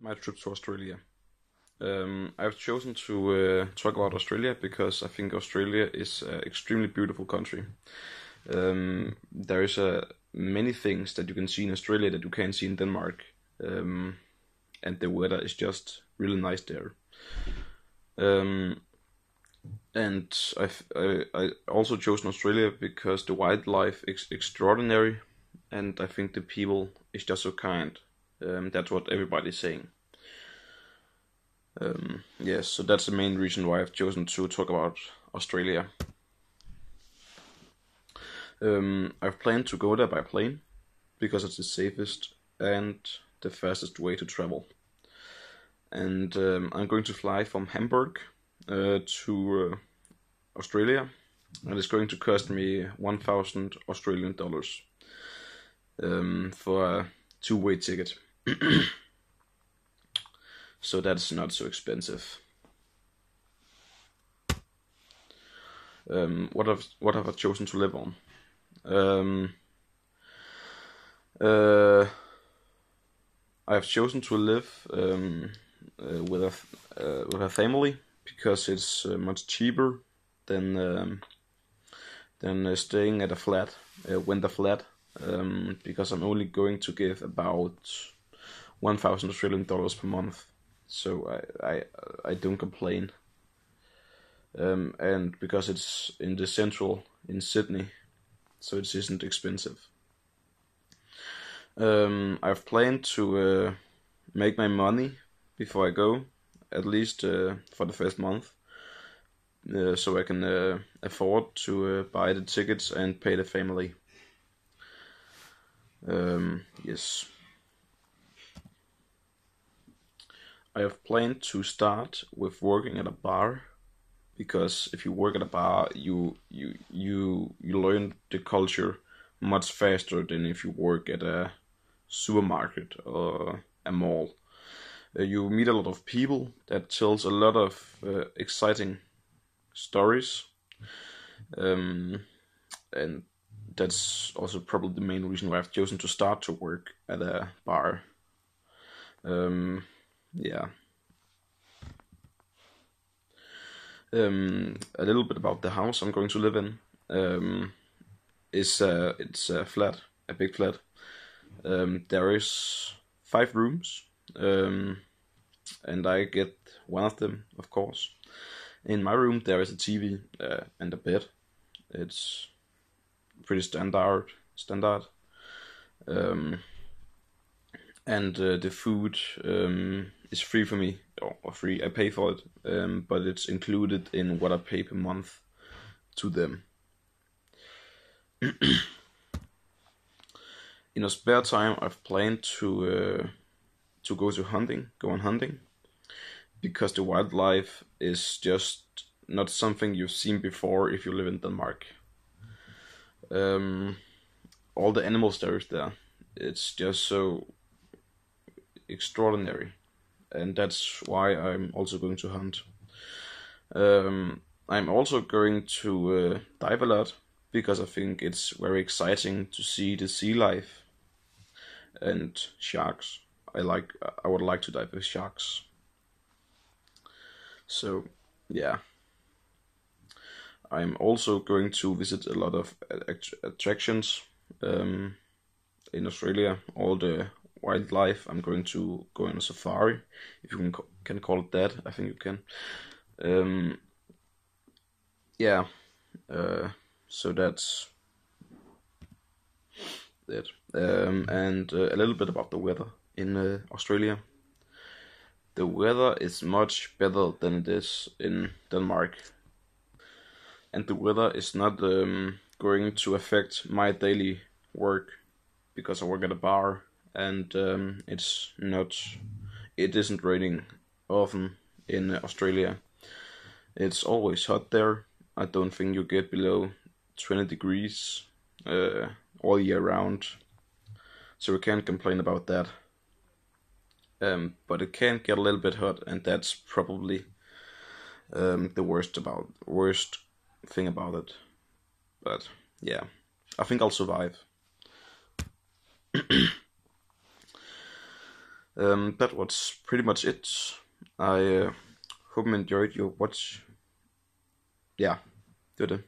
my trip to Australia. I've chosen to talk about Australia because I think Australia is an extremely beautiful country. There is many things that you can see in Australia that you can't see in Denmark, and the weather is just really nice there. Um, and I also chosen Australia because the wildlife is extraordinary, and I think the people is just so kind. That's what everybody's saying. Yes, so that's the main reason why I've chosen to talk about Australia. I've planned to go there by plane because it's the safest and the fastest way to travel. And I'm going to fly from Hamburg to Australia, and it's going to cost me 1,000 Australian dollars for a two-way ticket. So that's not so expensive. What have I chosen to live on? Um, uh, I have chosen to live with a family because it's much cheaper than staying at a flat, winter flat. Because I'm only going to give about 1,000 Australian dollars per month, so I don't complain. And because it's in the central in Sydney, so it isn't expensive. I've planned to make my money before I go, at least for the first month, so I can afford to buy the tickets and pay the family. Yes, I have planned to start with working at a bar because if you work at a bar, you learn the culture much faster than if you work at a supermarket or a mall. You meet a lot of people that tells a lot of exciting stories, um, and that's also probably the main reason why I've chosen to start to work at a bar. Um, yeah. A little bit about the house I'm going to live in. Um, it's a flat, a big flat. There is 5 rooms, um, and I get one of them, of course. In my room, there is a TV and a bed. It's pretty standard. Um, and the food is free for me, or free. I pay for it, but it's included in what I pay per month to them. In a spare time, I've planned to go on hunting, because the wildlife is just not something you've seen before if you live in Denmark. Um, all the animals there is there. It's just so extraordinary, and that's why I'm also going to hunt. I'm also going to dive a lot because I think it's very exciting to see the sea life and sharks. I would like to dive with sharks. So yeah, I'm also going to visit a lot of attractions um, in Australia. All the wildlife. I'm going to go on a safari, if you can call it that. I think you can. Um, yeah. Uh, so that's it. And a little bit about the weather in Australia. The weather is much better than it is in Denmark, and the weather is not going to affect my daily work because I work at a bar, and it isn't raining often in Australia. It's always hot there. I don't think you get below 20 degrees all year round, so we can't complain about that. But it can get a little bit hot, and that's probably the worst thing about it. But yeah, I think I'll survive. That was pretty much it. I hope you enjoyed your watch. Yeah, det var det.